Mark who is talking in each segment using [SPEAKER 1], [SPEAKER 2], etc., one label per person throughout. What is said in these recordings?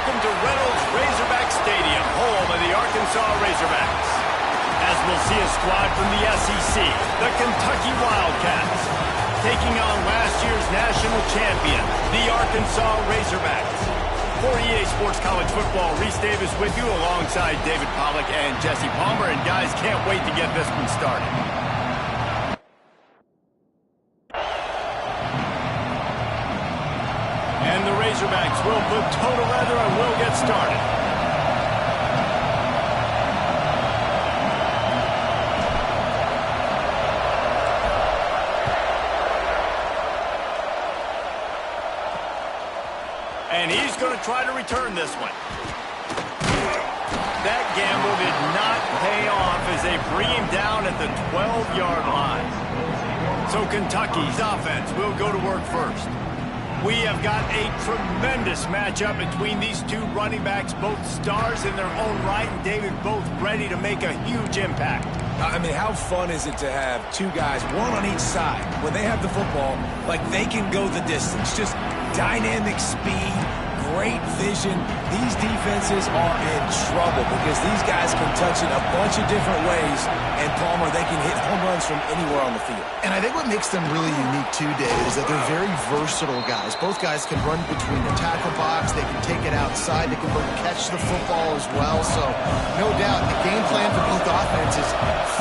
[SPEAKER 1] welcome to Reynolds Razorback Stadium, home of the Arkansas Razorbacks. As we'll see a squad from the SEC, the Kentucky Wildcats, taking on last year's national champion, the Arkansas Razorbacks. For EA Sports College Football, Reese Davis with you alongside David Pollack and Jesse Palmer. And guys, can't wait to get this one started. And the Razorbacks will put toe to leather and will get started. And he's going to try to return this one. That gamble did not pay off as they bring him down at the 12-yard line. So Kentucky's offense will go to work first. We have got a tremendous matchup between these two running backs, both stars in their own right, and David, both ready to make a huge impact.
[SPEAKER 2] I mean, how fun is it to have two guys, one on each side, when they have the football, like they can go the distance. Just dynamic speed, great vision. These defenses are in trouble because these guys can touch it a bunch of different ways, and Palmer, they can hit home runs from anywhere on the field.
[SPEAKER 3] And I think what makes them really unique too, David, is that they're very versatile guys. Both guys can run between the tackle box, they can take it outside, they can both catch the football as well. So no doubt the game plan for both offenses,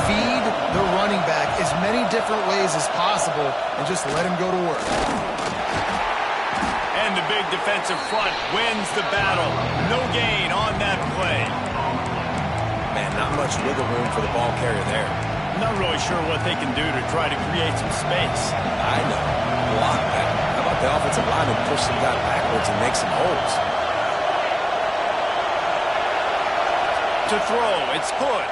[SPEAKER 3] feed the running back as many different ways as possible and just let him go to work.
[SPEAKER 1] And the big defensive front wins the battle. No gain on that play.
[SPEAKER 2] Man, not much wiggle room for the ball carrier there.
[SPEAKER 1] Not really sure what they can do to try to create some space.
[SPEAKER 2] I know. Block that. How about the offensive lineman push some guy backwards and make some holes?
[SPEAKER 1] To throw, it's good.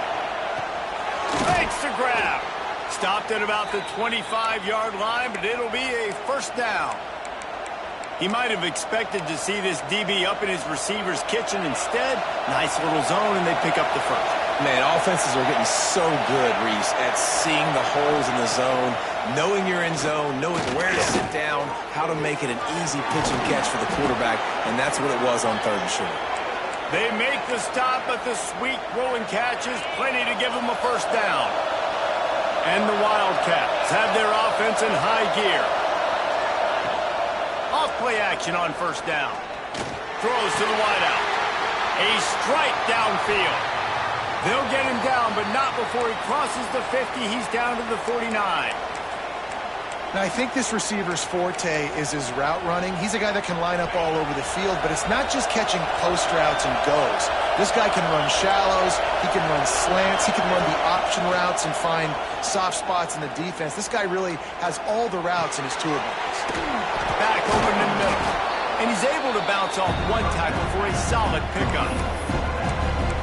[SPEAKER 1] Makes the grab. Stopped at about the 25-yard line, but it'll be a first down. He might have expected to see this DB up in his receiver's kitchen. Instead, nice little zone, and they pick up the first.
[SPEAKER 2] Man, offenses are getting so good, Reese, at seeing the holes in the zone, knowing you're in zone, knowing where to sit down, how to make it an easy pitch and catch for the quarterback, and that's what it was on third and short.
[SPEAKER 1] They make the stop, but the sweet throw and catch is plenty to give them a first down. And the Wildcats have their offense in high gear. Off-play action on first down. Throws to the wideout. A strike downfield. They'll get him down, but not before he crosses the 50. He's down to the 49.
[SPEAKER 3] Now, I think this receiver's forte is his route running. He's a guy that can line up all over the field, but it's not just catching post routes and goes. This guy can run shallows, he can run slants, he can run the option routes and find soft spots in the defense. This guy really has all the routes in his toolbox.
[SPEAKER 1] Back open in the middle, and he's able to bounce off one tackle for a solid pickup.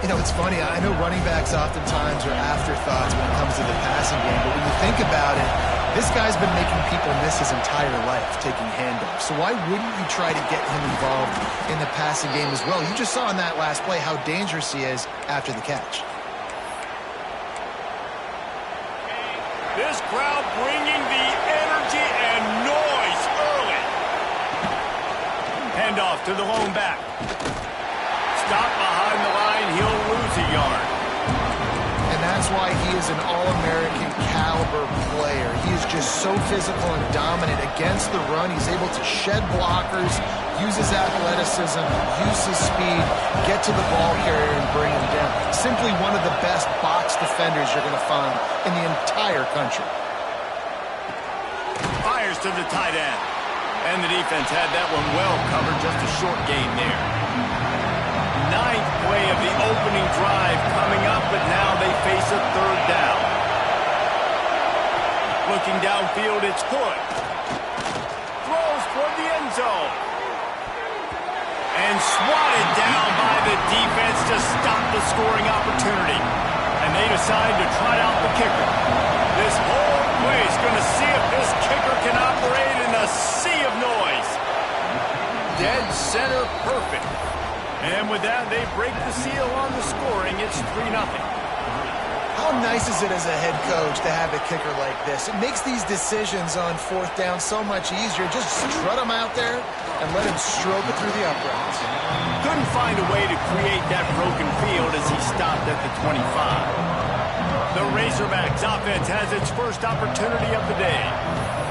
[SPEAKER 3] You know, it's funny, I know running backs oftentimes are afterthoughts when it comes to the passing game, but when you think about it, this guy's been making people miss his entire life taking handoffs. So why wouldn't you try to get him involved in the passing game as well? You just saw in that last play how dangerous he is after the catch.
[SPEAKER 1] This crowd bringing the energy and noise early. Handoff to the lone back. Stop behind the line, he'll lose a yard.
[SPEAKER 3] And that's why he is an All-American caliber player. He is just so physical and dominant against the run. He's able to shed blockers, use his athleticism, use his speed, get to the ball carrier and bring him down. Simply one of the best box defenders you're going to find in the entire country.
[SPEAKER 1] Fires to the tight end. And the defense had that one well covered, just a short gain there. Ninth play of the opening drive coming up, but now they face a third down. Looking downfield, it's Hood. Throws toward the end zone. And swatted down by the defense to stop the scoring opportunity. And they decide to try out the kicker. This whole play is going to see if this kicker can operate in a sea of noise. Dead center perfect. And with that, they break the seal on the scoring. It's 3-0.
[SPEAKER 3] How nice is it as a head coach to have a kicker like this? It makes these decisions on fourth down so much easier. Just strut him out there and let him stroke it through the uprights.
[SPEAKER 1] Couldn't find a way to create that broken field as he stopped at the 25. The Razorbacks offense has its first opportunity of the day.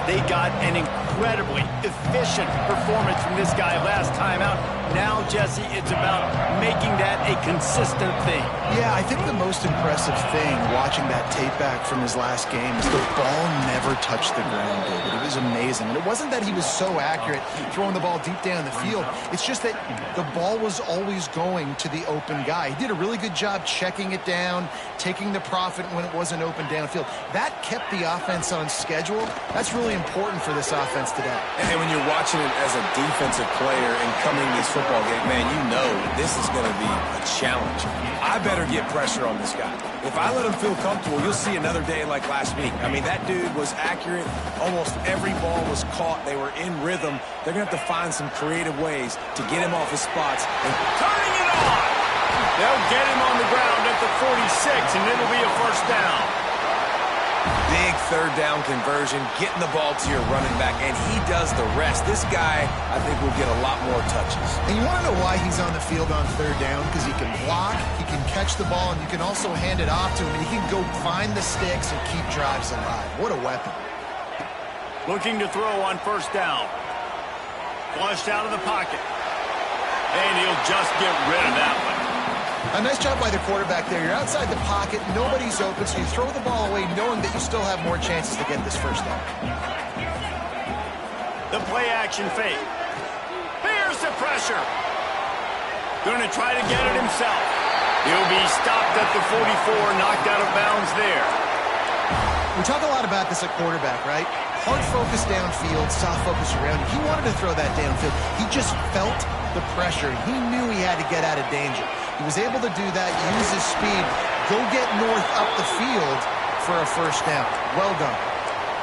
[SPEAKER 1] They got an incredibly efficient performance from this guy last time out. Now, Jesse, it's about making that a consistent thing.
[SPEAKER 3] Yeah, I think the most impressive thing watching that tape back from his last game is the ball never touched the ground, David. It was amazing. And it wasn't that he was so accurate throwing the ball deep down the field. It's just that the ball was always going to the open guy. He did a really good job checking it down, taking the profit when it wasn't open downfield. That kept the offense on schedule. That's really important for this offense today.
[SPEAKER 2] And when you're watching it as a defensive player and coming to this football game, man, you know this is going to be a challenge. I better get pressure on this guy. If I let him feel comfortable, you'll see another day like last week. I mean, that dude was accurate. Almost every ball was caught. They were in rhythm. They're going to have to find some creative ways to get him off his spots. And
[SPEAKER 1] turning it on! They'll get him on the ground at the 46, and it'll be a first down.
[SPEAKER 2] Big third down conversion, getting the ball to your running back, and he does the rest. This guy, I think, will get a lot more touches.
[SPEAKER 3] And you want to know why he's on the field on third down? Because he can block, he can catch the ball, and you can also hand it off to him, and he can go find the sticks and keep drives alive. What a weapon.
[SPEAKER 1] Looking to throw on first down. Flushed out of the pocket. And he'll just get rid of that one.
[SPEAKER 3] A nice job by the quarterback there. You're outside the pocket, nobody's open, so you throw the ball away knowing that you still have more chances to get this first down.
[SPEAKER 1] The play action fake. Here's the pressure. Going to try to get it himself. He'll be stopped at the 44, knocked out of bounds there.
[SPEAKER 3] We talk a lot about this at quarterback, right? Hard focus downfield, soft focus around. He wanted to throw that downfield. He just felt the pressure. He knew he had to get out of danger. He was able to do that, use his speed, go get north up the field for a first down. Well done.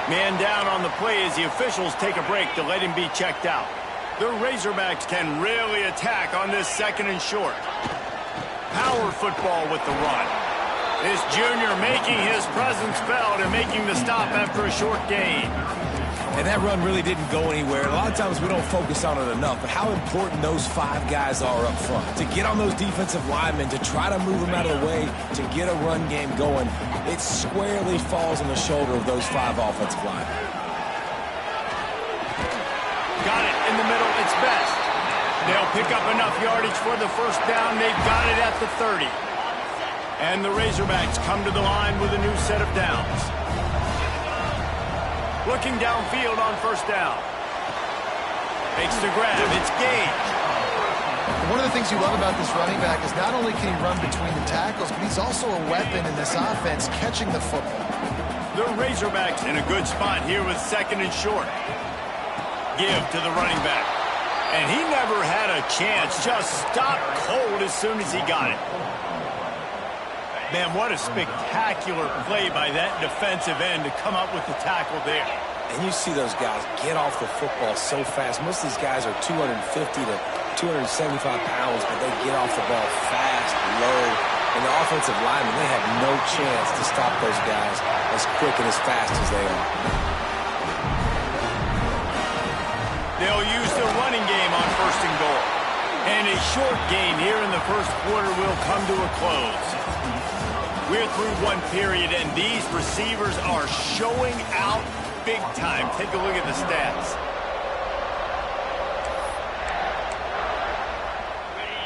[SPEAKER 1] Man down on the play as the officials take a break to let him be checked out. The Razorbacks can really attack on this second and short. Power football with the run. This junior making his presence felt and making the stop after a short gain.
[SPEAKER 2] And that run really didn't go anywhere. A lot of times we don't focus on it enough, but how important those five guys are up front. To get on those defensive linemen, to try to move them out of the way, to get a run game going, it squarely falls on the shoulder of those five offensive linemen.
[SPEAKER 1] Got it in the middle, it's best. They'll pick up enough yardage for the first down. They've got it at the 30. And the Razorbacks come to the line with a new set of downs. Looking downfield on first down. Makes the grab. It's Gage.
[SPEAKER 3] One of the things you love about this running back is not only can he run between the tackles, but he's also a weapon in this offense catching the football.
[SPEAKER 1] The Razorbacks in a good spot here with second and short. Give to the running back. And he never had a chance. Just stopped cold as soon as he got it. Man, what a spectacular play by that defensive end to come up with the tackle there.
[SPEAKER 2] And you see those guys get off the football so fast. Most of these guys are 250 to 275 pounds, but they get off the ball fast, low. And the offensive linemen, they have no chance to stop those guys as quick and as fast as they are.
[SPEAKER 1] They'll use their running game on first and goal. And a short game here in the first quarter will come to a close. We're through one period, and these receivers are showing out big time. Take a look at the stats.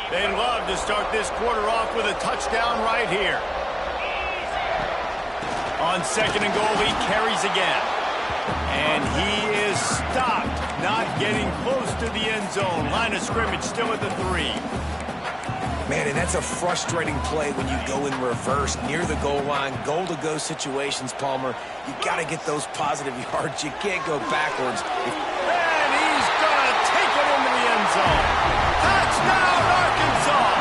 [SPEAKER 1] They'd love to start this quarter off with a touchdown right here. On second and goal, he carries again. And he is stopped, not getting close to the end zone. Line of scrimmage still at the 3.
[SPEAKER 2] Man, and that's a frustrating play when you go in reverse near the goal line, goal-to-go situations, Palmer. You got to get those positive yards. You can't go backwards.
[SPEAKER 1] And he's going to take it into the end zone. Touchdown, Arkansas!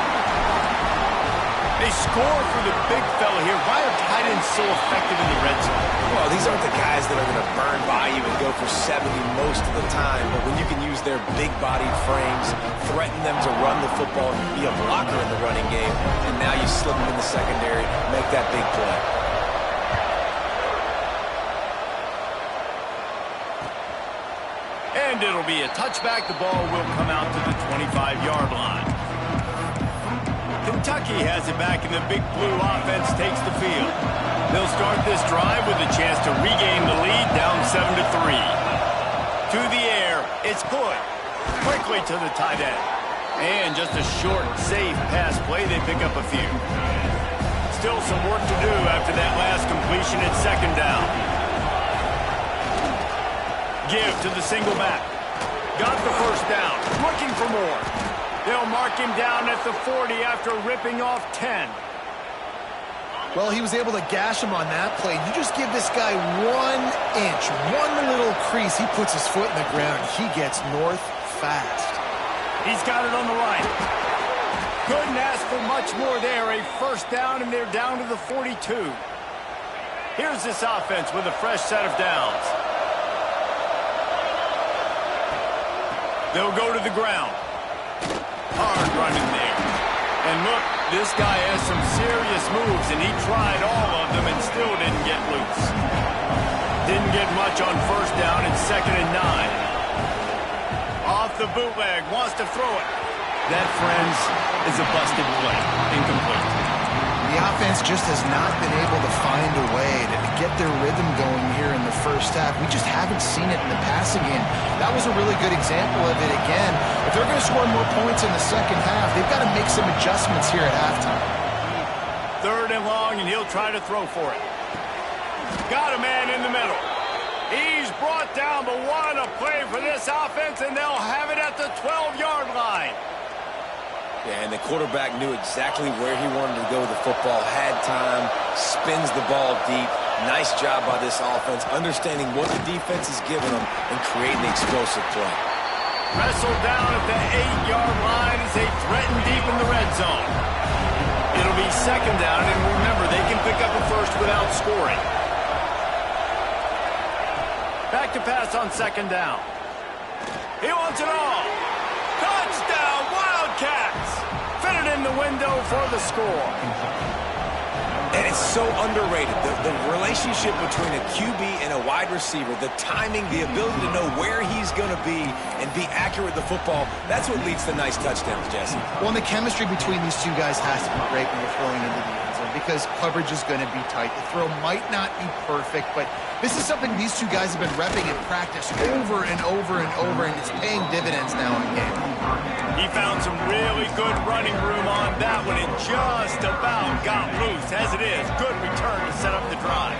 [SPEAKER 1] They score for the big fella here. Why are tight ends so effective in the red zone?
[SPEAKER 2] Well, these aren't the guys that are going to burn by you and go for 70 most of the time, but when you can use their big-bodied frames, threaten them to run the football, be a blocker in the running game, and now you slip them in the secondary, make that big play. And it'll be a touchback. The ball will come out to the 25-yard line.
[SPEAKER 1] Kentucky has it back, and the Big Blue offense takes the field. They'll start this drive with a chance to regain the lead, down 7-3. To the air, it's good. Quickly to the tight end. And just a short, safe pass play, they pick up a few. Still some work to do after that last completion at second down. Give to the single back. Got the first down, looking for more. They'll mark him down at the 40 after ripping off 10.
[SPEAKER 3] Well, he was able to gash him on that play. You just give this guy 1 inch, one little crease. He puts his foot in the ground. He gets north fast.
[SPEAKER 1] He's got it on the right. Couldn't ask for much more there. A first down, and they're down to the 42. Here's this offense with a fresh set of downs. They'll go to the ground. Hard running there. And look, this guy has some serious moves, and he tried all of them and still didn't get loose. Didn't get much on first down. It's 2nd and 9. Off the bootleg, wants to throw it. That, friends, is a busted play. Incomplete.
[SPEAKER 3] The offense just has not been able to find a way to get their rhythm going here in the first half. We just haven't seen it in the passing game. That was a really good example of it again. If they're going to score more points in the second half, they've got to make some adjustments here at halftime.
[SPEAKER 1] 3rd and long, and he'll try to throw for it. Got a man in the middle. He's brought down, but what a play for this offense, and they'll have it at the 12-yard line.
[SPEAKER 2] Yeah, and the quarterback knew exactly where he wanted to go with the football, had time, spins the ball deep. Nice job by this offense, understanding what the defense is giving them and creating the explosive play.
[SPEAKER 1] Wrestled down at the 8-yard line as they threaten deep in the red zone. It'll be 2nd down, and remember, they can pick up a first without scoring. Back to pass on 2nd down. He wants it all. Touchdown, Wildcats! Fit it in the window for the score.
[SPEAKER 2] And it's so underrated. The relationship between a QB and a wide receiver, the timing, the ability to know where he's going to be and be accurate with the football, that's what leads to nice touchdowns, Jesse.
[SPEAKER 3] Well, and the chemistry between these two guys has to be great when you're throwing into the end zone because coverage is going to be tight. The throw might not be perfect, but this is something these two guys have been repping in practice over and over and over, and it's paying dividends now in game.
[SPEAKER 1] He found some really good running room on that one and just about got loose. As it is, good return to set up the drive.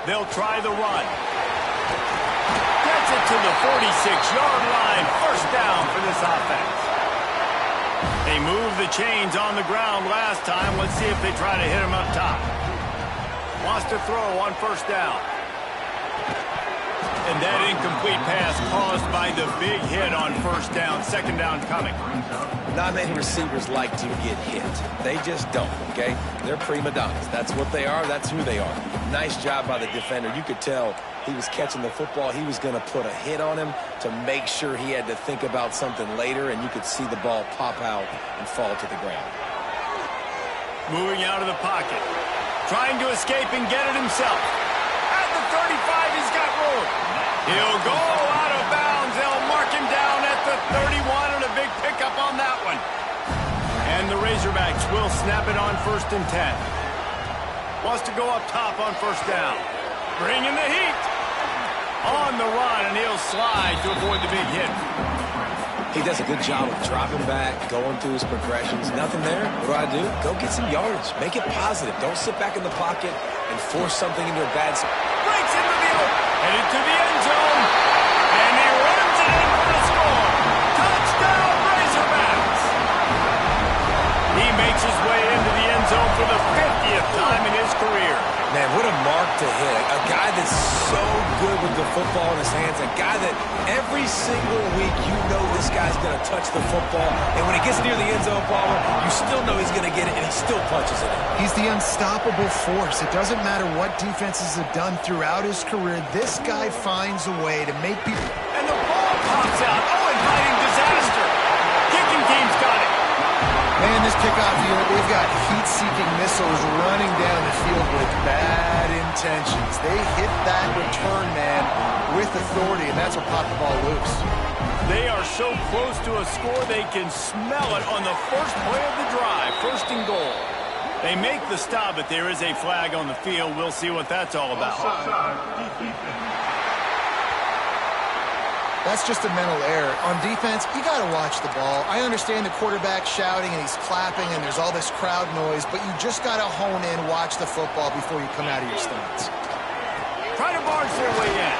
[SPEAKER 1] They'll try the run. Gets it to the 46-yard line. First down for this offense. They moved the chains on the ground last time. Let's see if they try to hit him up top. Wants to throw on first down. And that incomplete pass caused by the big hit on first down. 2nd down coming.
[SPEAKER 2] Not many receivers like to get hit. They just don't, okay? They're prima donnas. That's what they are. That's who they are. Nice job by the defender. You could tell he was catching the football. He was going to put a hit on him to make sure he had to think about something later, and you could see the ball pop out and fall to the ground.
[SPEAKER 1] Moving out of the pocket. Trying to escape and get it himself. At the 35, he's got room. He'll go out of bounds. They'll mark him down at the 31, and a big pickup on that one. And the Razorbacks will snap it on 1st and 10. Wants to go up top on first down. Bringing the heat. On the run, and he'll slide to avoid the big hit.
[SPEAKER 2] He does a good job of dropping back, going through his progressions. Nothing there. What do? Go get some yardage. Make it positive. Don't sit back in the pocket and force something into a bad spot.
[SPEAKER 1] Breaks into the open. Headed to the end zone. And he runs it in for the score. Touchdown, Razorbacks. He makes his way into the end zone for the 50th time in his career.
[SPEAKER 2] Man, what a mark to hit. A guy that's so good with the football in his hands. A guy that every single week you know this guy's going to touch the football. And when he gets near the end zone, Paulo, you still know he's going to get it, and he still punches it in.
[SPEAKER 3] He's the unstoppable force. It doesn't matter what defenses have done throughout his career. This guy finds a way to make people...
[SPEAKER 1] And the ball pops out. Oh, inviting disaster. Kicking team's got it.
[SPEAKER 3] Man, this kickoff unit, they've got heat-seeking missiles running down the field with bad intentions. They hit that return man with authority, and that's what popped the ball loose.
[SPEAKER 1] They are so close to a score they can smell it on the first play of the drive. First and goal. They make the stop, but there is a flag on the field. We'll see what that's all about.
[SPEAKER 3] That's just a mental error. On defense, you got to watch the ball. I understand the quarterback shouting and he's clapping and there's all this crowd noise, but you just got to hone in, watch the football before you come out of your stance.
[SPEAKER 1] Try to barge their way in.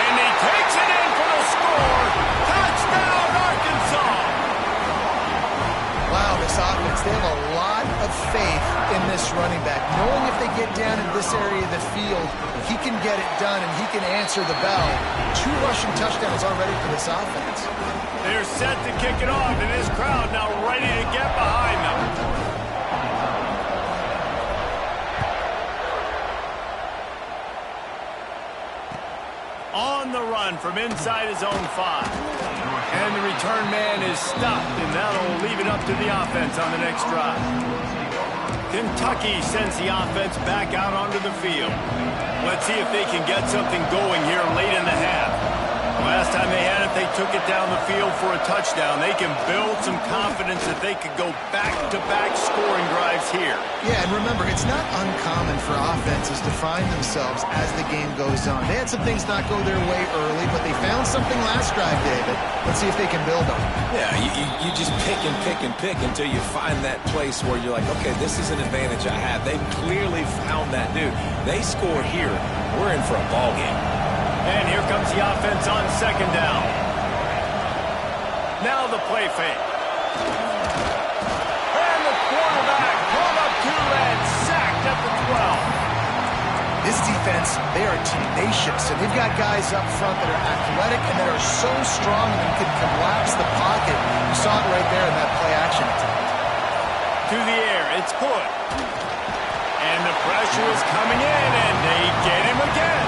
[SPEAKER 1] And he takes it in for the score. Touchdown, Arkansas!
[SPEAKER 3] Wow, this offense, they have a lot of faith in this running back. Knowing if they get down in this area of the field, he can get it done and he can answer the bell. 2 rushing touchdowns already for this offense.
[SPEAKER 1] They're set to kick it off, and this crowd now ready to get behind them. On the run from inside his own 5. And the return man is stopped, and that'll leave it up to the offense on the next drive. Kentucky sends the offense back out onto the field. Let's see if they can get something going here late in the half. Last time they had it, they took it down the field for a touchdown. They can build some confidence that they could go back-to-back scoring drives here.
[SPEAKER 3] Yeah, and remember, it's not uncommon for offenses to find themselves as the game goes on. They had some things not go their way early, but they found something last drive, David. Let's see if they can build on it.
[SPEAKER 2] Yeah, you just pick and pick and pick until you find that place where you're like, okay, this is an advantage I have. They clearly found that, dude. They score here. We're in for a ball game.
[SPEAKER 1] And here comes the offense on second down. Now the play fake. And the quarterback pulled up 2 and sacked at the 12.
[SPEAKER 3] This defense, they are tenacious, and they've got guys up front that are athletic and that are so strong and can collapse the pocket. You saw it right there in that play-action attempt.
[SPEAKER 1] To the air, it's good. And the pressure is coming in, and they get him again.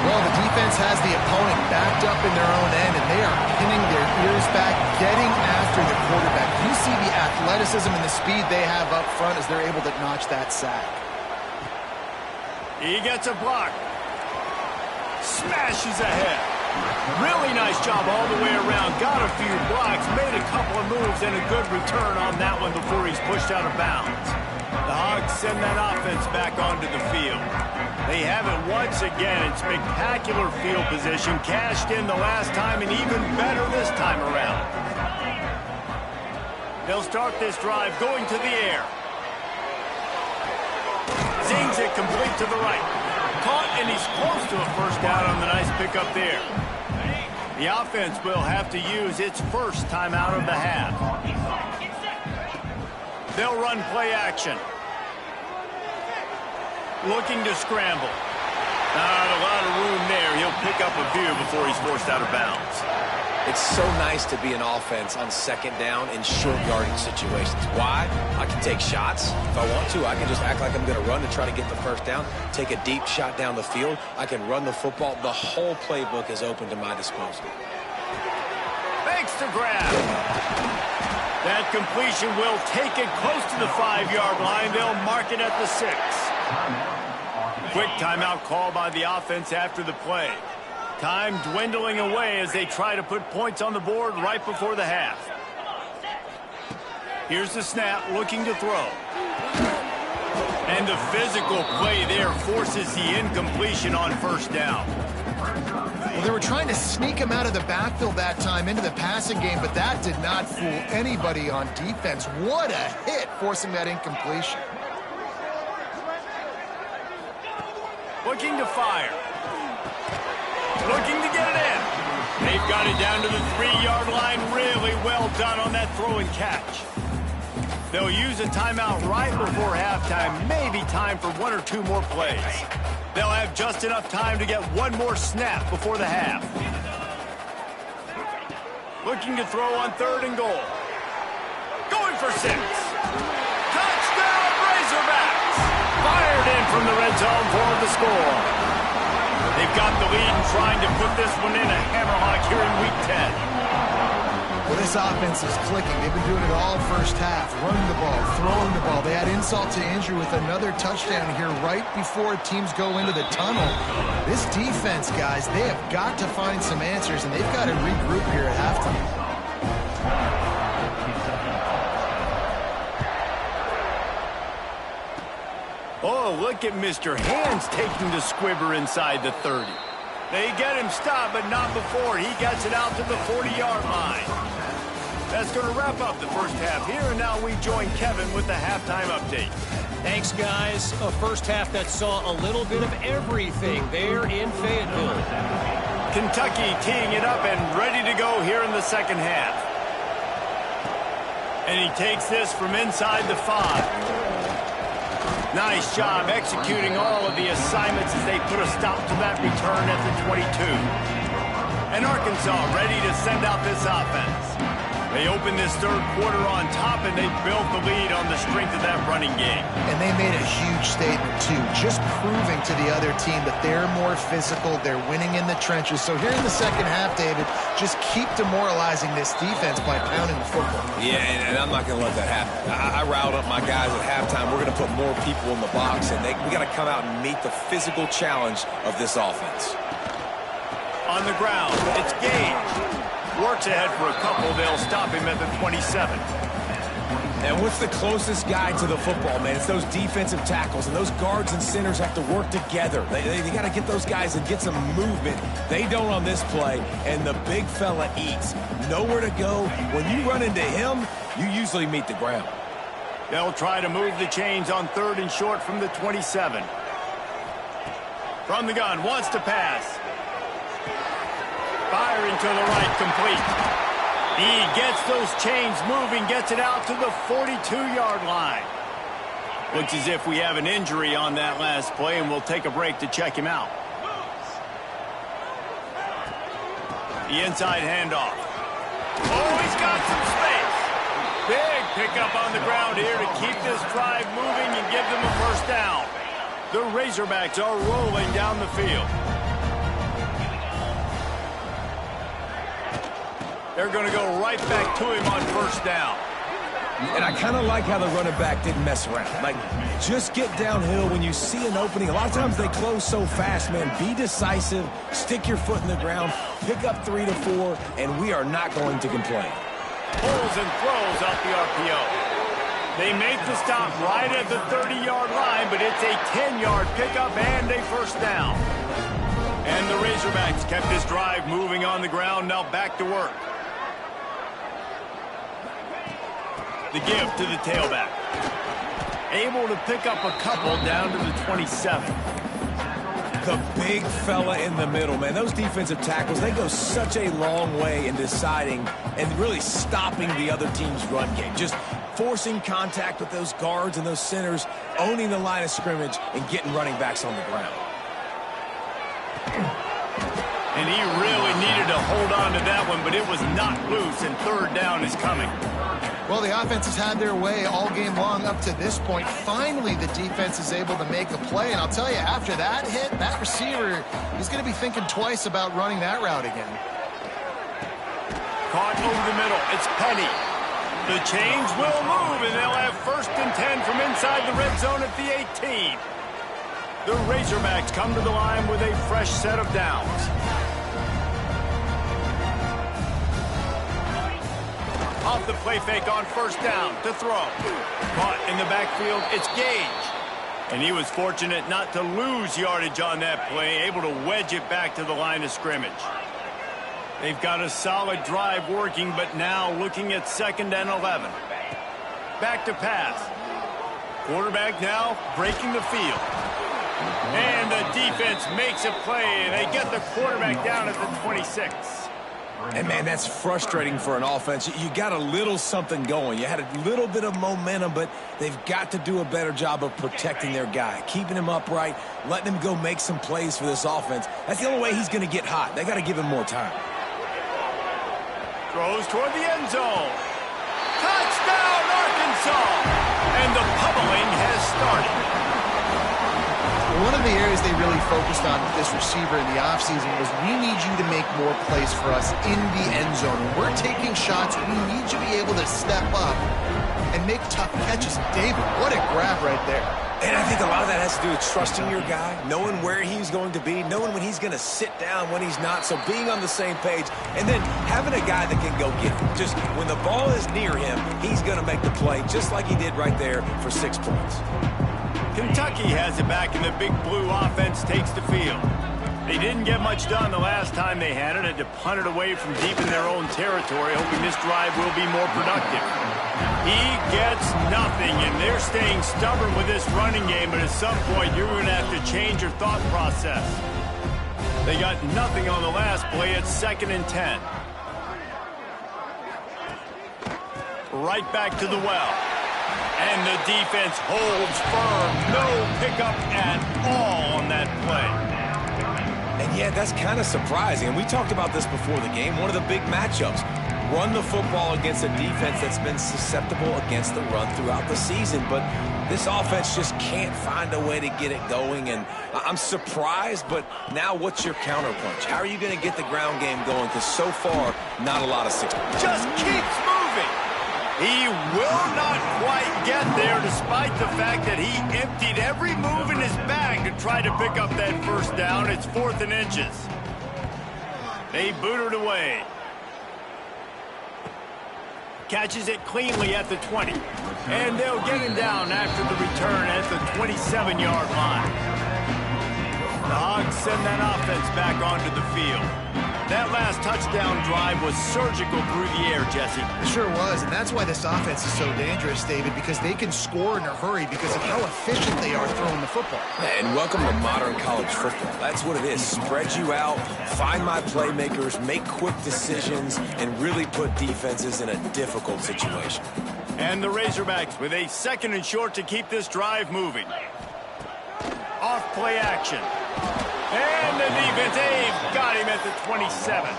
[SPEAKER 3] Well, the defense has the opponent backed up in their own end, and they are pinning their ears back, getting after the quarterback. You see the athleticism and the speed they have up front as they're able to notch that sack.
[SPEAKER 1] He gets a block. Smashes ahead. Really nice job all the way around. Got a few blocks, made a couple of moves, and a good return on that one before he's pushed out of bounds. The Hogs send that offense back onto the field. They have it once again in spectacular field position, cashed in the last time and even better this time around. They'll start this drive going to the air. Zings it complete to the right. Caught, and he's close to a first down on the nice pickup there. The offense will have to use its first timeout of the half. They'll run play action. Looking to scramble. Not a lot of room there. He'll pick up a few before he's forced out of bounds.
[SPEAKER 2] It's so nice to be an offense on second down in short yardage situations. Why? I can take shots. If I want to, I can just act like I'm going to run to try to get the first down, take a deep shot down the field. I can run the football. The whole playbook is open to my disposal.
[SPEAKER 1] Thanks to grab. That completion will take it close to the 5-yard line. They'll mark it at the 6. Quick timeout call by the offense after the play. Time dwindling away as they try to put points on the board right before the half. Here's the snap, looking to throw. And the physical play there forces the incompletion on first down.
[SPEAKER 3] Well, they were trying to sneak him out of the backfield that time into the passing game, but that did not fool anybody on defense. What a hit, forcing that incompletion.
[SPEAKER 1] Looking to fire. Looking to get it in. They've got it down to the 3-yard line. Really well done on that throw and catch. They'll use a timeout right before halftime. Maybe time for 1 or 2 more plays. They'll have just enough time to get 1 more snap before the half. Looking to throw on 3rd and goal. Going for 6. Touchdown, Razorbacks! Fired in from the red zone for the score. They've got the lead and trying to put this one in a hammerlock here in Week 10.
[SPEAKER 3] Well, this offense is clicking. They've been doing it all first half, running the ball, throwing the ball. They had insult to injury with another touchdown here right before teams go into the tunnel. This defense, guys, they have got to find some answers, and they've got to regroup here at halftime.
[SPEAKER 1] Oh, look at Mr. Hands taking the squibber inside the 30. They get him stopped, but not before he gets it out to the 40-yard line. That's going to wrap up the first half here, and now we join Kevin with the halftime update.
[SPEAKER 4] Thanks, guys. A first half that saw a little bit of everything there in Fayetteville.
[SPEAKER 1] Kentucky teeing it up and ready to go here in the second half. And he takes this from inside the 5. Nice job executing all of the assignments as they put a stop to that return at the 22. And Arkansas ready to send out this offense. They open this third quarter on top, and they built the lead on the strength of that running game.
[SPEAKER 3] And they made a huge statement, too, just proving to the other team that they're more physical, they're winning in the trenches. So here in the second half, David, just keep demoralizing this defense by pounding the football.
[SPEAKER 2] Yeah, and I'm not going to let that happen. I riled up my guys at halftime. We're going to put more people in the box, and we got to come out and meet the physical challenge of this offense.
[SPEAKER 1] On the ground, it's Gage. Works ahead for a couple. They'll stop him at the 27.
[SPEAKER 2] And what's the closest guy to the football, man? It's those defensive tackles, and those guards and centers have to work together. They got to get those guys and get some movement. They don't on this play, and the big fella eats. Nowhere to go. When you run into him, you usually meet the ground.
[SPEAKER 1] They'll try to move the chains on 3rd and short from the 27. From the gun, wants to pass. Firing to the right, complete. He gets those chains moving, gets it out to the 42-yard line. Looks as if we have an injury on that last play, and we'll take a break to check him out. The inside handoff. Oh, he's got some space. Big pickup on the ground here to keep this drive moving and give them a first down. The Razorbacks are rolling down the field. They're going to go right back to him on first down.
[SPEAKER 2] And I kind of like how the running back didn't mess around. Like, just get downhill when you see an opening. A lot of times they close so fast, man. Be decisive, stick your foot in the ground, pick up 3 to 4, and we are not going to complain.
[SPEAKER 1] Pulls and throws out the RPO. They make the stop right at the 30-yard line, but it's a 10-yard pickup and a first down. And the Razorbacks kept this drive moving on the ground, now back to work. The give to the tailback. Able to pick up a couple down to the 27.
[SPEAKER 2] The big fella in the middle, man. Those defensive tackles, they go such a long way in deciding and really stopping the other team's run game. Just forcing contact with those guards and those centers, owning the line of scrimmage, and getting running backs on the ground.
[SPEAKER 1] And he really needed to hold on to that one, but it was not loose, and third down is coming.
[SPEAKER 3] Well, the offense has had their way all game long up to this point. Finally, the defense is able to make a play. And I'll tell you, after that hit, that receiver is going to be thinking twice about running that route again.
[SPEAKER 1] Caught over the middle. It's Penny. The chains will move, and they'll have 1st and 10 from inside the red zone at the 18. The Razorbacks come to the line with a fresh set of downs. Off the play fake on first down to throw. Caught in the backfield, it's Gage. And he was fortunate not to lose yardage on that play, able to wedge it back to the line of scrimmage. They've got a solid drive working, but now looking at 2nd and 11. Back to pass. Quarterback now breaking the field. And the defense makes a play, and they get the quarterback down at the 26.
[SPEAKER 2] And, man, that's frustrating for an offense. You got a little something going. You had a little bit of momentum, but they've got to do a better job of protecting their guy, keeping him upright, letting him go make some plays for this offense. That's the only way he's going to get hot. They got to give him more time.
[SPEAKER 1] Throws toward the end zone. Touchdown, Arkansas! And the pummeling has started.
[SPEAKER 3] One of the areas they really focused on with this receiver in the offseason was, we need you to make more plays for us in the end zone. When we're taking shots, we need you to be able to step up and make tough catches. David, what a grab right there.
[SPEAKER 2] And I think a lot of that has to do with trusting your guy, knowing where he's going to be, knowing when he's going to sit down, when he's not. So being on the same page, and then having a guy that can go get it. Just when the ball is near him, he's going to make the play, just like he did right there for 6 points.
[SPEAKER 1] Kentucky has it back, and the Big Blue offense takes the field. They didn't get much done the last time they had it. Had to punt it away from deep in their own territory, hoping this drive will be more productive. He gets nothing, and they're staying stubborn with this running game, but at some point you're going to have to change your thought process. They got nothing on the last play. It's 2nd and 10. Right back to the well. And the defense holds firm. No pickup at all on that play.
[SPEAKER 2] And yeah, that's kind of surprising. And we talked about this before the game. One of the big matchups. Run the football against a defense that's been susceptible against the run throughout the season. But this offense just can't find a way to get it going. And I'm surprised, but now what's your counterpunch? How are you going to get the ground game going? Because so far, not a lot of success.
[SPEAKER 1] Just keeps moving. He will not quite get there, despite the fact that he emptied every move in his bag to try to pick up that first down. It's 4th and inches. They boot it away. Catches it cleanly at the 20. And they'll get him down after the return at the 27-yard line. The Hogs send that offense back onto the field. That last touchdown drive was surgical through the air, Jesse.
[SPEAKER 3] It sure was, and that's why this offense is so dangerous, David, because they can score in a hurry because of how efficient they are throwing the football.
[SPEAKER 2] And welcome to modern college football. That's what it is. Spread you out, find my playmakers, make quick decisions, and really put defenses in a difficult situation.
[SPEAKER 1] And the Razorbacks with a 2nd and short to keep this drive moving. Off play action. And the defense, they've got him at the 27.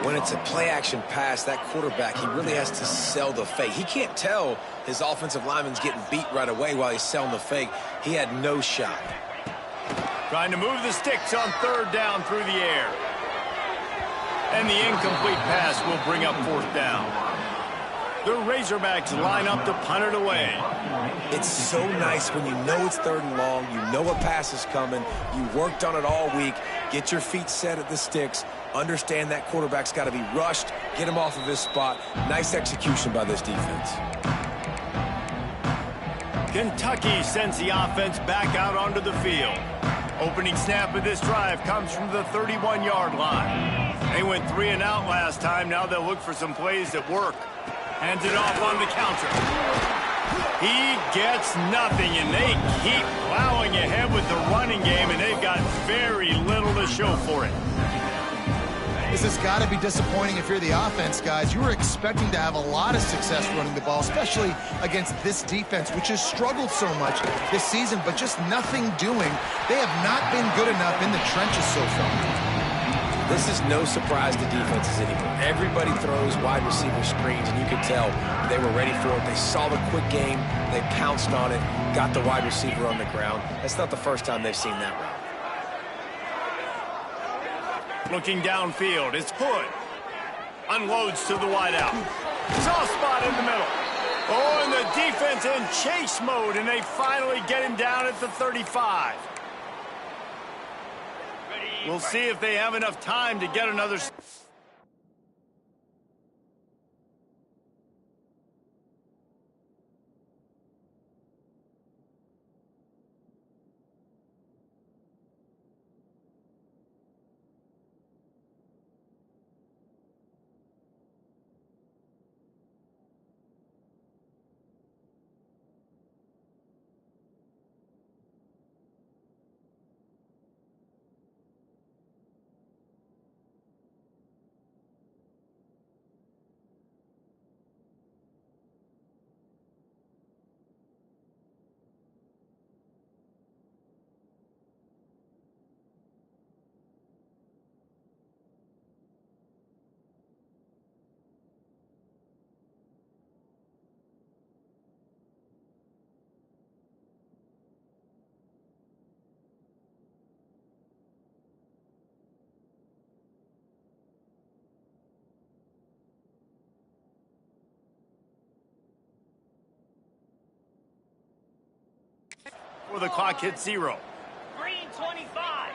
[SPEAKER 2] When it's a play-action pass, that quarterback, he really has to sell the fake. He can't tell his offensive lineman's getting beat right away while he's selling the fake. He had no shot.
[SPEAKER 1] Trying to move the sticks on 3rd down through the air. And the incomplete pass will bring up 4th down. The Razorbacks line up to punt it away.
[SPEAKER 2] It's so nice when you know it's 3rd and long, you know a pass is coming, you worked on it all week, get your feet set at the sticks, understand that quarterback's got to be rushed, get him off of his spot. Nice execution by this defense.
[SPEAKER 1] Kentucky sends the offense back out onto the field. Opening snap of this drive comes from the 31-yard line. They went 3 and out last time. Now they'll look for some plays that work. Hands it off on the counter. He gets nothing, and they keep plowing ahead with the running game, and they've got very little to show for it.
[SPEAKER 3] This has got to be disappointing if you're the offense, guys. You were expecting to have a lot of success running the ball, especially against this defense, which has struggled so much this season, but just nothing doing. They have not been good enough in the trenches so far.
[SPEAKER 2] This is no surprise to defenses anymore. Everybody throws wide receiver screens, and you could tell they were ready for it. They saw the quick game. They pounced on it, got the wide receiver on the ground. That's not the first time they've seen that route.
[SPEAKER 1] Looking downfield, it's Hood. Unloads to the wideout. Soft spot in the middle. Oh, and the defense in chase mode, and they finally get him down at the 35. We'll see if they have enough time to get another... before the clock hits 0.
[SPEAKER 5] Green 25.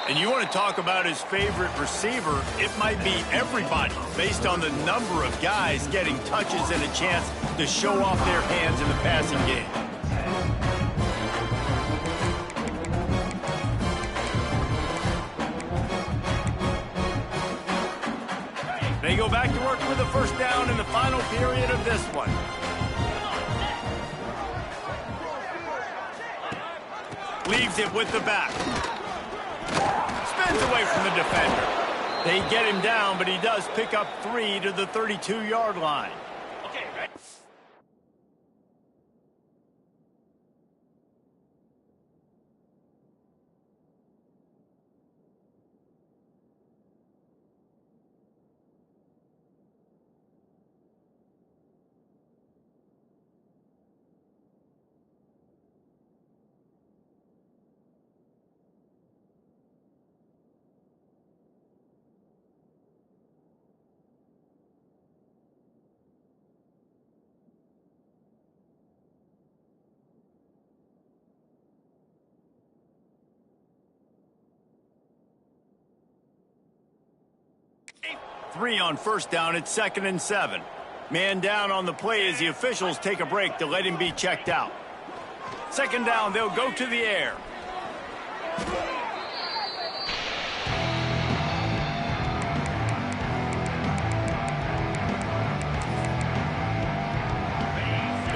[SPEAKER 1] And you want to talk about his favorite receiver, it might be everybody based on the number of guys getting touches and a chance to show off their hands in the passing game. They go back to work with the first down in the final period of this one. Leaves it with the back. Spins away from the defender. They get him down, but he does pick up 3 to the 32-yard line.
[SPEAKER 5] Okay, right.
[SPEAKER 1] Three on first down. It's 2nd and 7. Man down on the play as the officials take a break to let him be checked out. 2nd down, they'll go to the air.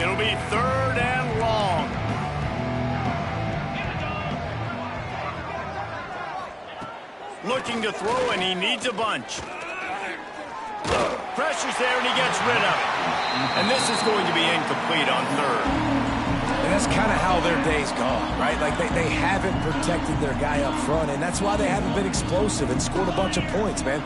[SPEAKER 1] It'll be 3rd and long. Looking to throw, and he needs a bunch. Pressure's there, and he gets rid of it. And this is going to be incomplete on 3rd.
[SPEAKER 2] And that's kind of how their day's gone, right? Like they haven't protected their guy up front, and that's why they haven't been explosive and scored a bunch of points, man.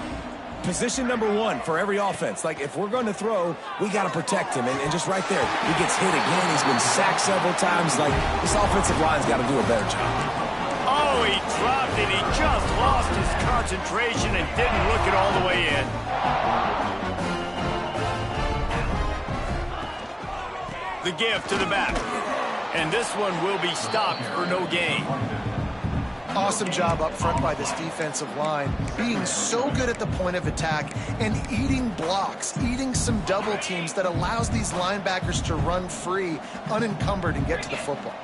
[SPEAKER 2] Position number 1 for every offense. Like, if we're going to throw, we got to protect him. And just right there, he gets hit again. He's been sacked several times. Like, this offensive line's got to do a better job.
[SPEAKER 1] Oh, he dropped it. He just lost his concentration and didn't look it all the way in. The give to the back. And this one will be stopped for no gain.
[SPEAKER 3] Awesome job up front by this defensive line, being so good at the point of attack and eating blocks, eating some double teams that allows these linebackers to run free, unencumbered, and get to the football.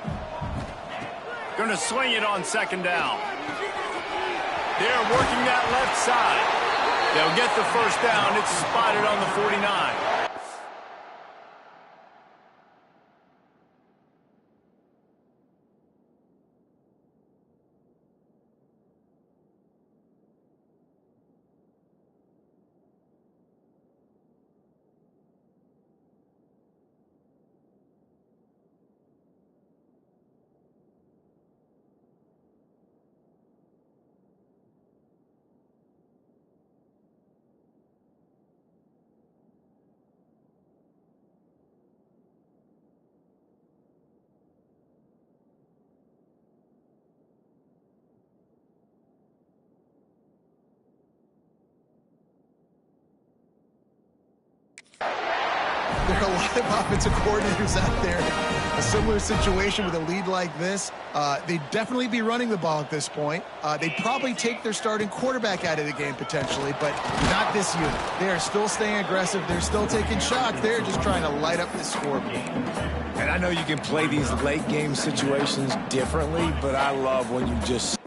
[SPEAKER 1] Going to swing it on 2nd down. They're working that left side. They'll get the first down. It's spotted on the 49.
[SPEAKER 3] There are a lot of offensive coordinators out there. A similar situation with a lead like this. They'd definitely be running the ball at this point. They'd probably take their starting quarterback out of the game potentially, but not this unit. They are still staying aggressive. They're still taking shots. They're just trying to light up the scoreboard.
[SPEAKER 2] And I know you can play these late game situations differently, but I love when you just...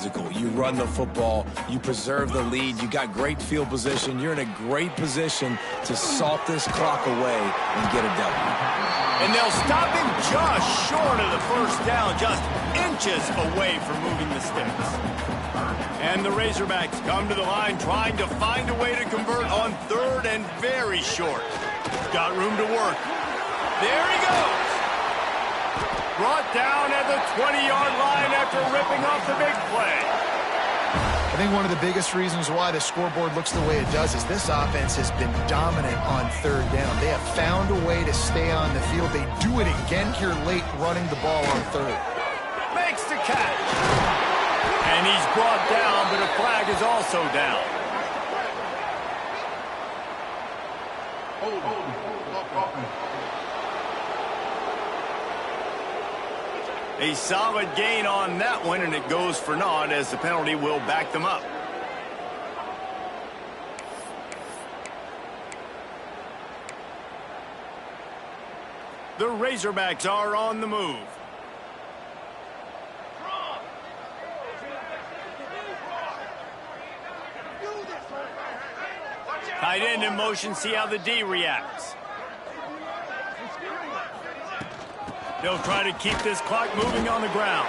[SPEAKER 2] Physical. You run the football, you preserve the lead, you got great field position, you're in a great position to salt this clock away and get a W.
[SPEAKER 1] And they'll stop him just short of the first down, just inches away from moving the sticks. And the Razorbacks come to the line trying to find a way to convert on third and very short. Got room to work. There he goes. Brought down at the 20-yard line after ripping off the big play.
[SPEAKER 3] I think one of the biggest reasons why the scoreboard looks the way it does is this offense has been dominant on third down. They have found a way to stay on the field. They do it again here late, running the ball on third.
[SPEAKER 1] Makes the catch. And he's brought down, but a flag is also down. A solid gain on that one, and it goes for naught as the penalty will back them up. The Razorbacks are on the move. Tight end in motion, see how the D reacts. They'll try to keep this clock moving on the ground.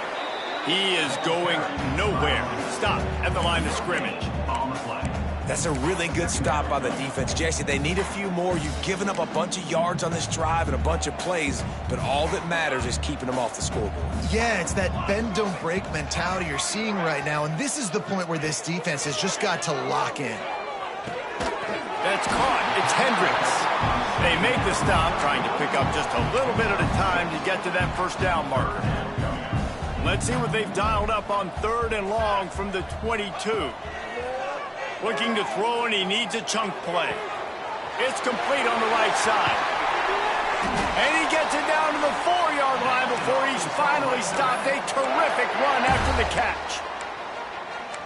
[SPEAKER 1] He is going nowhere. Stop at the line of scrimmage. On the flag.
[SPEAKER 2] That's a really good stop by the defense, Jesse. They need a few more. You've given up a bunch of yards on this drive and a bunch of plays, but all that matters is keeping them off the scoreboard.
[SPEAKER 3] Yeah, it's that bend, don't break mentality you're seeing right now, and this is the point where this defense has just got to lock in.
[SPEAKER 1] That's caught. It's Hendricks. They make the stop, trying to pick up just a little bit at a time to get to that first down marker. Let's see what they've dialed up on 3rd and long from the 22. Looking to throw, and he needs a chunk play. It's complete on the right side. And he gets it down to the 4-yard line before he's finally stopped. A terrific run after the catch.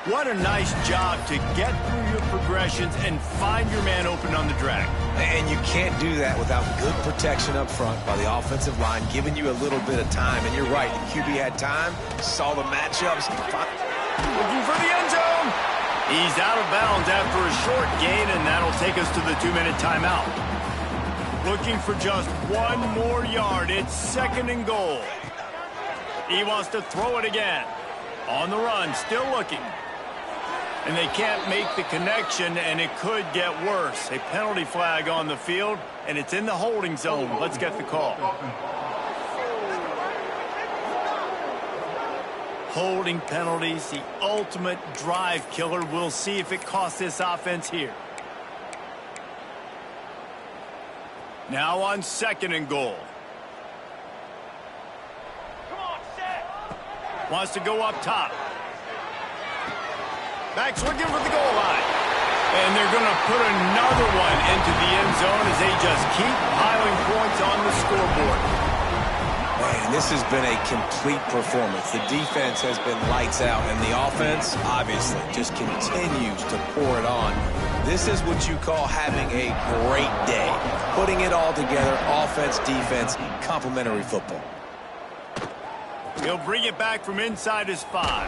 [SPEAKER 1] What a nice job to get through your progressions and find your man open on the drag.
[SPEAKER 2] And you can't do that without good protection up front by the offensive line, giving you a little bit of time. And you're right, the QB had time, saw the matchups.
[SPEAKER 1] Looking for the end zone. He's out of bounds after a short gain, and that'll take us to the 2-minute timeout. Looking for just 1 more yard. It's 2nd and goal. He wants to throw it again. On the run, still looking. And they can't make the connection, and it could get worse. A penalty flag on the field, and it's in the holding zone. Let's get the call. Holding penalties, the ultimate drive killer. We'll see if it costs this offense here. Now on 2nd and goal. Wants to go up top. Backs looking for the goal line. And they're going to put another one into the end zone as they just keep piling points on the scoreboard.
[SPEAKER 2] Man, this has been a complete performance. The defense has been lights out, and the offense, obviously, just continues to pour it on. This is what you call having a great day. Putting it all together, offense, defense, complementary football.
[SPEAKER 1] He'll bring it back from inside his 5.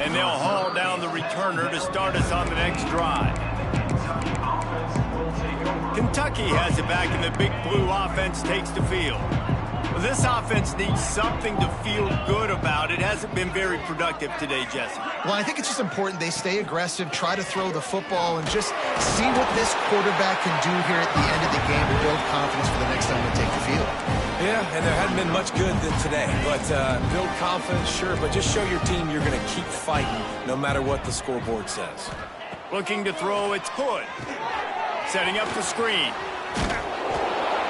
[SPEAKER 1] And they'll haul down the returner to start us on the next drive. Kentucky has it back, and the Big Blue offense takes the field. This offense needs something to feel good about. It hasn't been very productive today, Jesse.
[SPEAKER 3] Well, I think it's just important they stay aggressive, try to throw the football, and just see what this quarterback can do here at the end of the game to build confidence for the next time they take the field.
[SPEAKER 2] Yeah, and there hadn't been much good today. But build confidence, sure, but just show your team you're going to keep fighting no matter what the scoreboard says.
[SPEAKER 1] Looking to throw, it's Hood. Setting up the screen.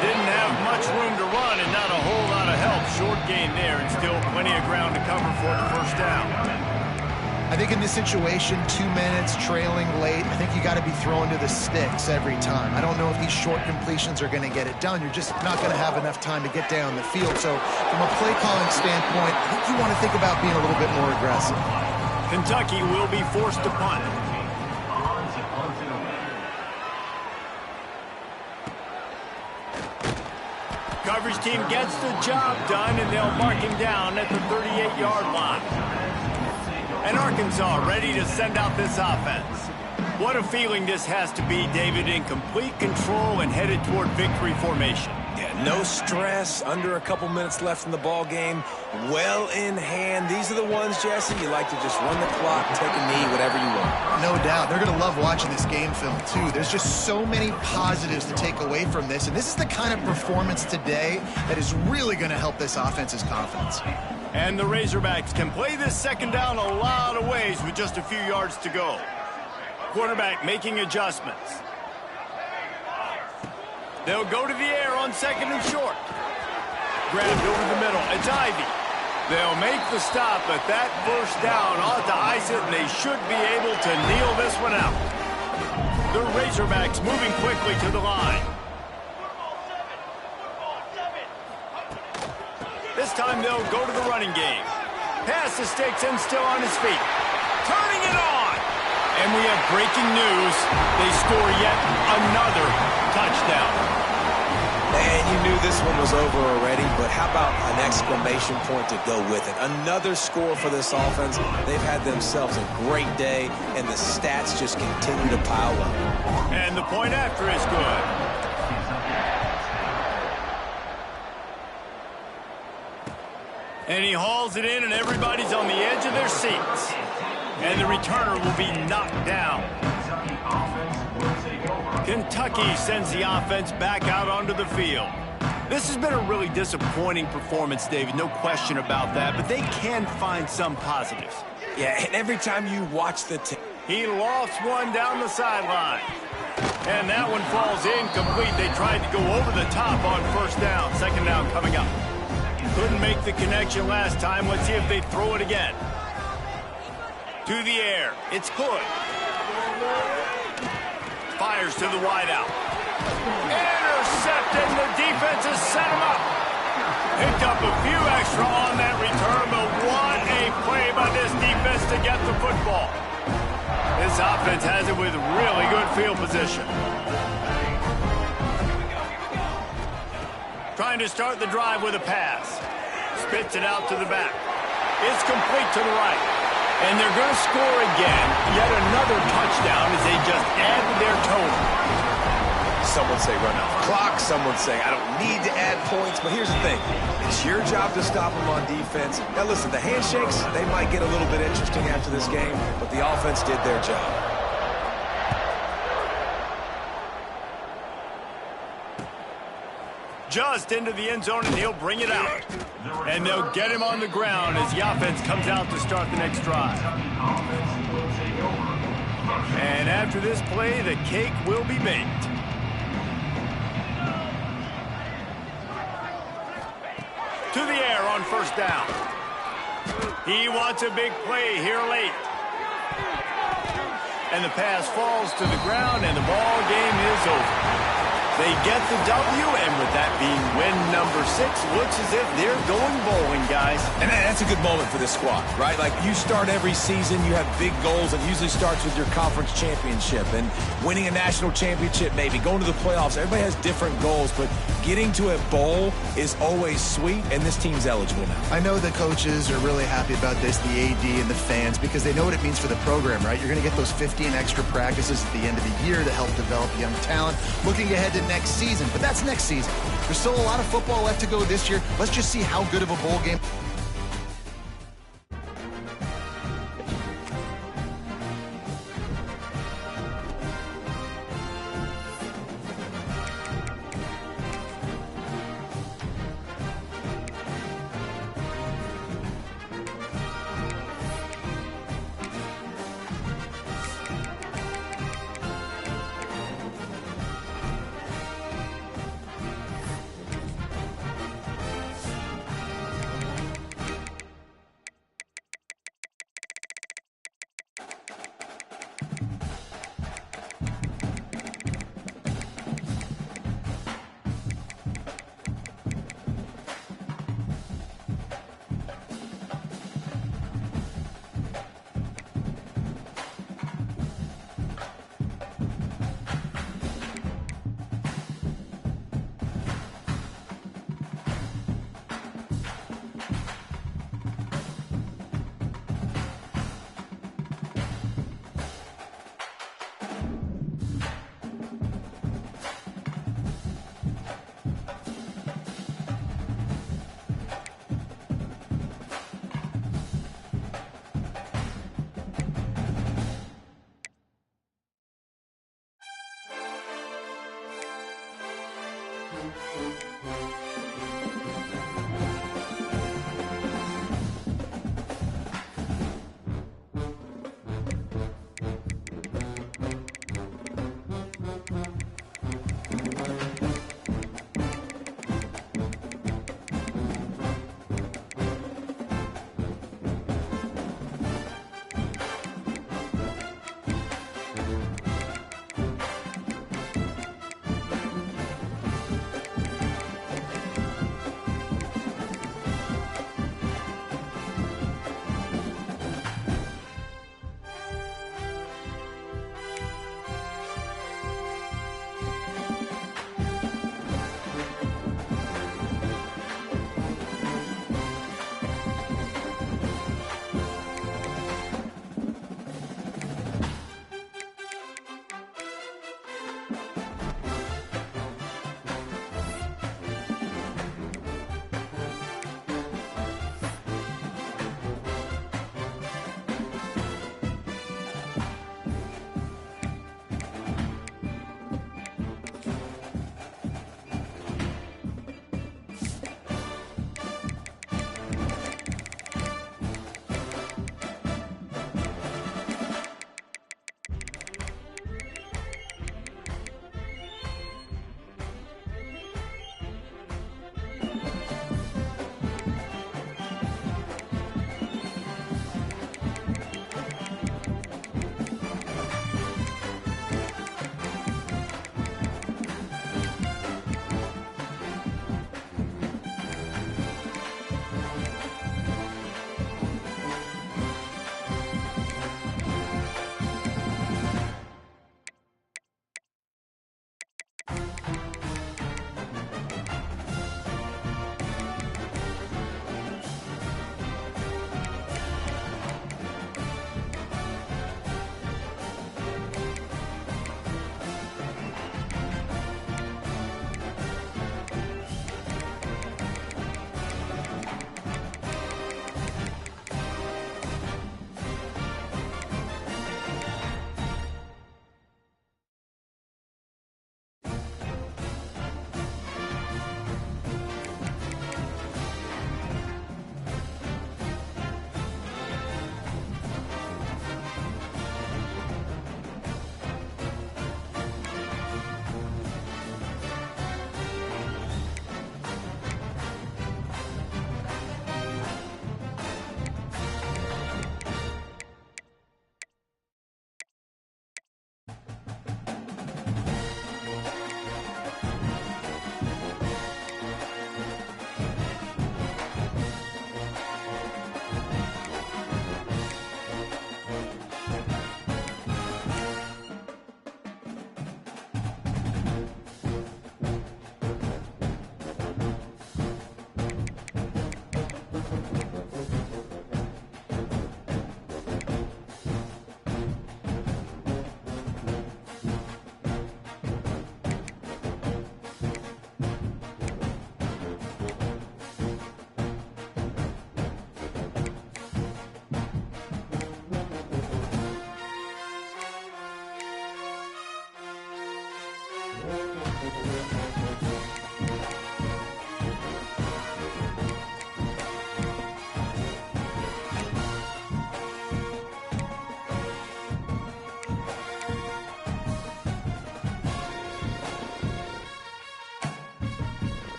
[SPEAKER 1] Didn't have much room to run and not a whole lot of help. Short gain there and still plenty of ground to cover for the first down.
[SPEAKER 3] I think in this situation, 2 minutes, trailing late, I think you got to be throwing to the sticks every time. I don't know if these short completions are going to get it done. You're just not going to have enough time to get down the field. So from a play calling standpoint, I think you want to think about being a little bit more aggressive.
[SPEAKER 1] Kentucky will be forced to punt. Coverage team gets the job done, and they'll mark him down at the 38-yard line. And Arkansas ready to send out this offense. What a feeling this has to be, David, in complete control and headed toward victory formation.
[SPEAKER 2] Yeah, no stress, under a couple minutes left in the ball game, well in hand. These are the ones, Jesse, you like to just run the clock, take a knee, whatever you want.
[SPEAKER 3] No doubt. They're going to love watching this game film, too. There's just so many positives to take away from this, and this is the kind of performance today that is really going to help this offense's confidence.
[SPEAKER 1] And the Razorbacks can play this second down a lot of ways with just a few yards to go. Quarterback making adjustments. They'll go to the air on 2nd and short. Grabbed over the middle. It's Ivy. They'll make the stop, but that first down ought to ice it, and they should be able to kneel this one out. The Razorbacks moving quickly to the line. This time they'll go to the running game. Pass the sticks and still on his feet. Turning it on. And we have breaking news. They score yet another touchdown.
[SPEAKER 2] And you knew this one was over already, but how about an exclamation point to go with it? Another score for this offense. They've had themselves a great day, and the stats just continue to pile up.
[SPEAKER 1] And the point after is good. And he hauls it in, and everybody's on the edge of their seats. And the returner will be knocked down. Kentucky sends the offense back out onto the field. This has been a really disappointing performance, David, no question about that, but they can find some positives.
[SPEAKER 2] Yeah, and every time you watch the team,
[SPEAKER 1] he lofts one down the sideline. And that one falls incomplete. They tried to go over the top on first down. Second down coming up. Couldn't make the connection last time. Let's see if they throw it again. To the air. It's Hood. Fires to the wideout. Intercepted. The defense has set him up. Picked up a few extra on that return, but what a play by this defense to get the football. This offense has it with really good field position. Trying to start the drive with a pass. Spits it out to the back. It's complete to the right. And they're going to score again. Yet another touchdown as they just add to their total.
[SPEAKER 2] Some would say run out the clock. Some would say I don't need to add points. But here's the thing. It's your job to stop them on defense. Now, listen, the handshakes, they might get a little bit interesting after this game, but the offense did their job.
[SPEAKER 1] Just into the end zone, and he'll bring it out. And they'll get him on the ground as the offense comes out to start the next drive. And after this play, the cake will be baked. To the air on first down. He wants a big play here late. And the pass falls to the ground, and the ball game is over. They get the W, and with that being win number 6, looks as if they're going bowling, guys.
[SPEAKER 2] And that's a good moment for this squad, right? Like, you start every season, you have big goals. It usually starts with your conference championship and winning a national championship, maybe going to the playoffs. Everybody has different goals, but getting to a bowl is always sweet, and this team's eligible now.
[SPEAKER 3] I know the coaches are really happy about this, the AD and the fans, because they know what it means for the program, right? You're going to get those 15 extra practices at the end of the year to help develop young talent. Looking ahead to next season, but that's next season. There's still a lot of football left to go this year. Let's just see how good of a bowl game